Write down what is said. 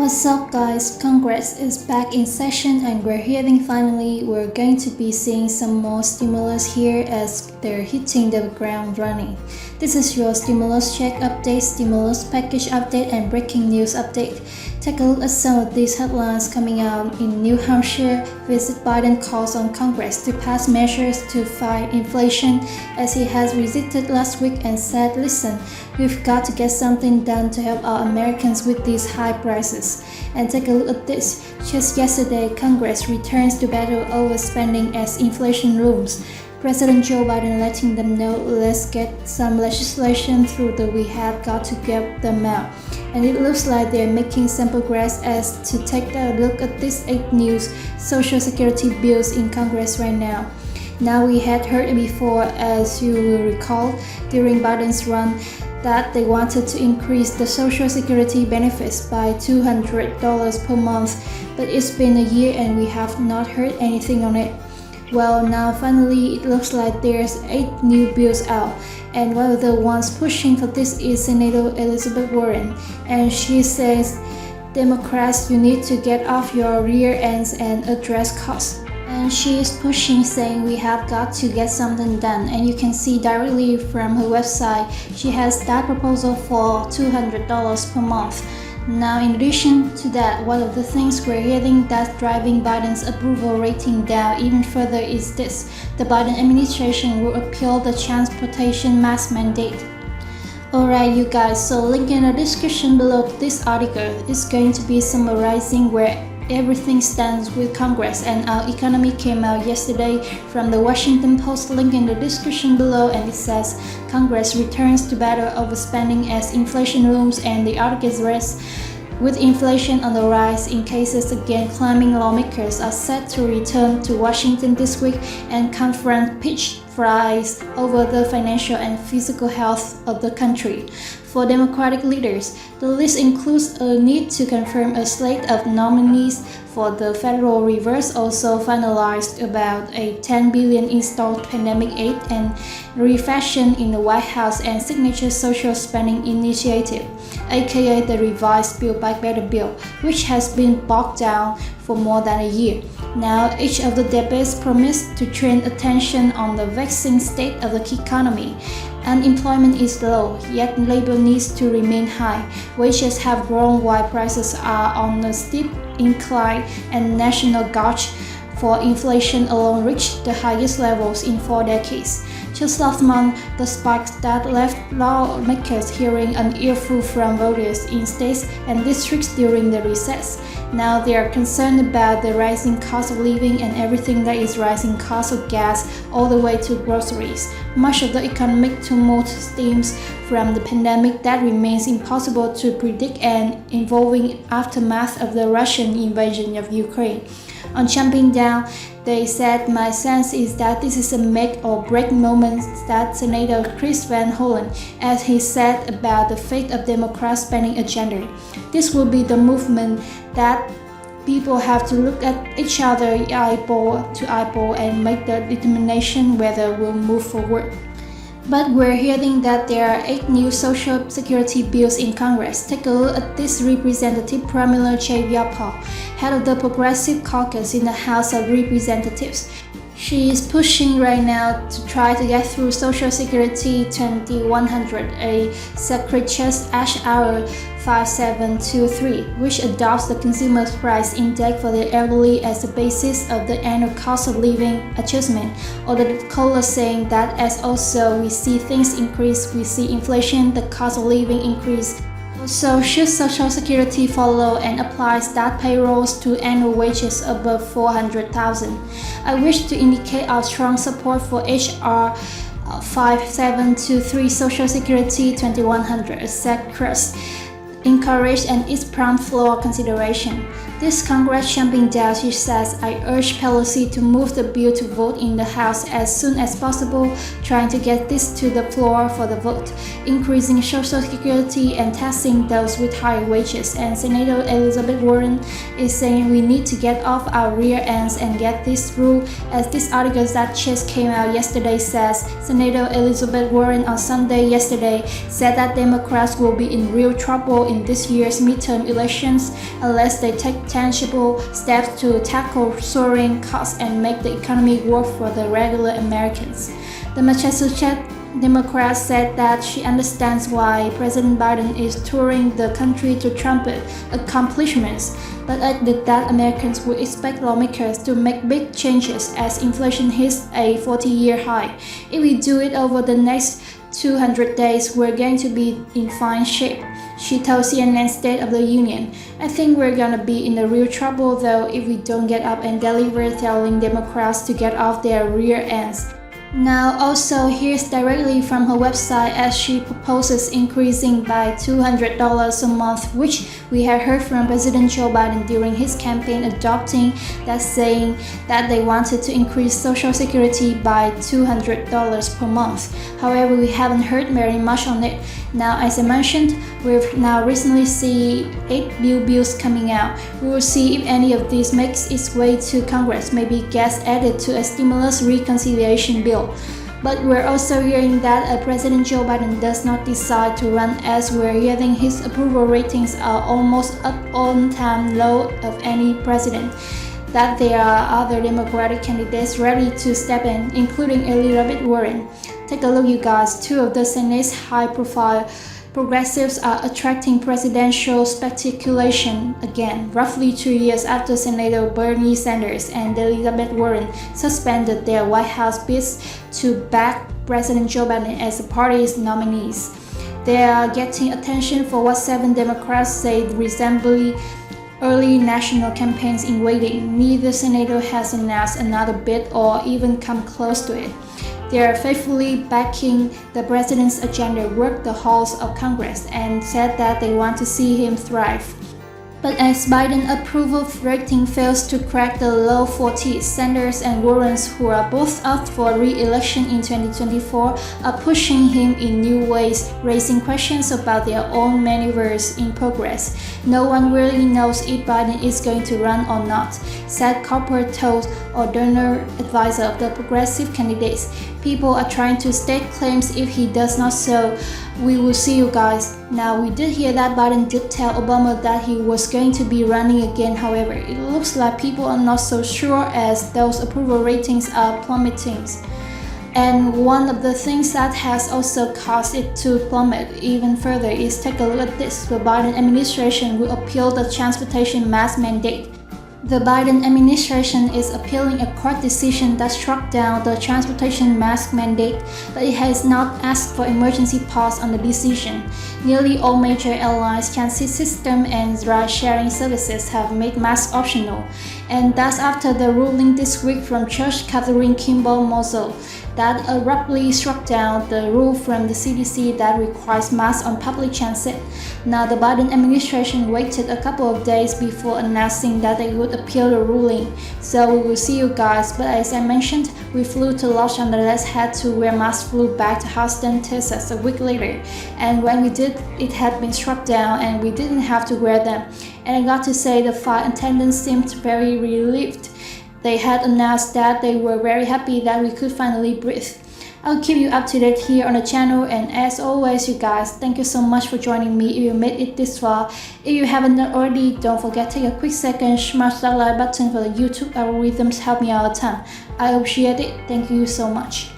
What's up, guys? Congress is back in session, and we're hearing finally we're going to be seeing some more stimulus here as they're hitting the ground running. This is your stimulus check update, stimulus package update, and breaking news update. Take a look at some of these headlines coming out in New Hampshire. Visit Biden calls on Congress to pass measures to fight inflation, as he has visited last week and said, listen, we've got to get something done to help our Americans with these high prices. And take a look at this. Just yesterday, Congress returns to battle overspending as inflation looms. President Joe Biden letting them know, let's get some legislation through, that we have got to get them out. And it looks like they're making some progress as to take a look at these 8 new Social Security bills in Congress right now. Now, we had heard before, as you will recall, during Biden's run, that they wanted to increase the Social Security benefits by $200 per month, but it's been a year and we have not heard anything on it. Well, now finally it looks like there's 8 new bills out, and one of the ones pushing for this is Senator Elizabeth Warren, and she says, Democrats, you need to get off your rear ends and address costs. And she is pushing, saying we have got to get something done, and you can see directly from her website she has that proposal for $200 per month. Now, in addition to that, one of the things we're hearing that's driving Biden's approval rating down even further is this: the Biden administration will appeal the transportation mask mandate. Alright, you guys, so link in the description below to this article is going to be summarizing where everything stands with Congress and our economy. Came out yesterday from the Washington Post, link in the description below, and it says Congress returns to battle overspending as inflation looms, and the article reads, with inflation on the rise in cases again climbing, lawmakers are set to return to Washington this week and confront pitched fights over the financial and physical health of the country. For Democratic leaders, the list includes a need to confirm a slate of nominees for the Federal Reserve, also finalized about a $10 billion installed pandemic aid and refashion in the White House and signature social spending initiative, aka the revised Build Back Better bill, which has been bogged down for more than a year. Now, each of the debates promised to turn attention on the vexing state of the economy. Unemployment is low, yet labor needs to remain high. Wages have grown while prices are on a steep incline, and national gauge for inflation alone reached the highest levels in 4 decades. Just last month, the spikes that left lawmakers hearing an earful from voters in states and districts during the recess. Now they are concerned about the rising cost of living and everything that is rising, cost of gas all the way to groceries. Much of the economic tumult stems from the pandemic that remains impossible to predict and involving aftermath of the Russian invasion of Ukraine. On jumping down, they said, my sense is that this is a make or break moment, that Senator Chris Van Hollen, as he said about the fate of Democrats' spending agenda. This will be the movement that people have to look at each other eyeball to eyeball and make the determination whether we'll move forward. But we're hearing that there are 8 new Social Security bills in Congress. Take a look at this. Representative Pramila Jayapal, head of the Progressive Caucus in the House of Representatives. She is pushing right now to try to get through Social Security 2100, a Secretary's Act Hour 5723, which adopts the Consumer Price Index for the elderly as the basis of the annual cost of living adjustment. Although the caller saying that as also we see things increase, we see inflation, the cost of living increase. So should Social Security follow and apply stat payrolls to annual wages above $400,000? I wish to indicate our strong support for HR 5723 Social Security 2100, said Cruz, encouraged and its prompt floor consideration. This Congress jumping down, she says, I urge Pelosi to move the bill to vote in the House as soon as possible, trying to get this to the floor for the vote, increasing Social Security and taxing those with higher wages. And Senator Elizabeth Warren is saying we need to get off our rear ends and get this through. As this article that just came out yesterday says, Senator Elizabeth Warren on Sunday yesterday said that Democrats will be in real trouble in this year's midterm elections unless they take tangible steps to tackle soaring costs and make the economy work for the regular Americans. The Massachusetts Democrat said that she understands why President Biden is touring the country to trumpet accomplishments, but added that Americans would expect lawmakers to make big changes as inflation hits a 40-year high. If we do it over the next 200 days, we're going to be in fine shape, she told CNN State of the Union. I think we're gonna be in the real trouble though if we don't get up and deliver, telling Democrats to get off their rear ends. Now also here's directly from her website as she proposes increasing by $200 a month, which we have heard from President Joe Biden during his campaign adopting that, saying that they wanted to increase Social Security by $200 per month. However, we haven't heard very much on it. Now, as I mentioned, we've now recently seen 8 new bills coming out. We will see if any of these makes its way to Congress, maybe gets added to a stimulus reconciliation bill. But we're also hearing that President Joe Biden does not decide to run, as we're hearing his approval ratings are almost at all-time low of any president. That there are other Democratic candidates ready to step in, including Elizabeth Warren. Take a look, you guys. 2 of the Senate's high-profile progressives are attracting presidential speculation again, roughly 2 years after Senator Bernie Sanders and Elizabeth Warren suspended their White House bids to back President Joe Biden as the party's nominees. They are getting attention for what 7 Democrats say resemble early national campaigns in waiting. Neither senator has announced another bid or even come close to it. They are faithfully backing the president's agenda, work the halls of Congress, and said that they want to see him thrive. But as Biden approval rating fails to crack the low 40s, Sanders and Warren, who are both up for re-election in 2024, are pushing him in new ways, raising questions about their own maneuvers in progress. No one really knows if Biden is going to run or not, said Cooper told O'Donnell, advisor of the progressive candidates. People are trying to stake claims if he does not, so we will see, you guys. Now, we did hear that Biden did tell Obama that he was going to be running again. However, it looks like people are not so sure as those approval ratings are plummeting. And one of the things that has also caused it to plummet even further is, take a look at this. The Biden administration will appeal the transportation mask mandate. The Biden administration is appealing a court decision that struck down the transportation mask mandate, but it has not asked for emergency pause on the decision. Nearly all major airlines, transit system, and ride-sharing services have made masks optional, and that's after the ruling this week from Judge Catherine Kimball Mosel that abruptly struck down the rule from the CDC that requires masks on public transit. Now, the Biden administration waited a couple of days before announcing that they would appeal the ruling. So we will see, you guys. But as I mentioned, we flew to Los Angeles, had to wear masks, flew back to Houston, Texas a week later. And when we did, it had been struck down and we didn't have to wear them. And I got to say the flight attendants seemed very relieved. They had announced that they were very happy that we could finally breathe. I'll keep you up to date here on the channel, and as always, you guys, thank you so much for joining me if you made it this far. If you haven't done already, don't forget to take a quick second, smash that like button for the YouTube algorithms, help me out a ton. I appreciate it. Thank you so much.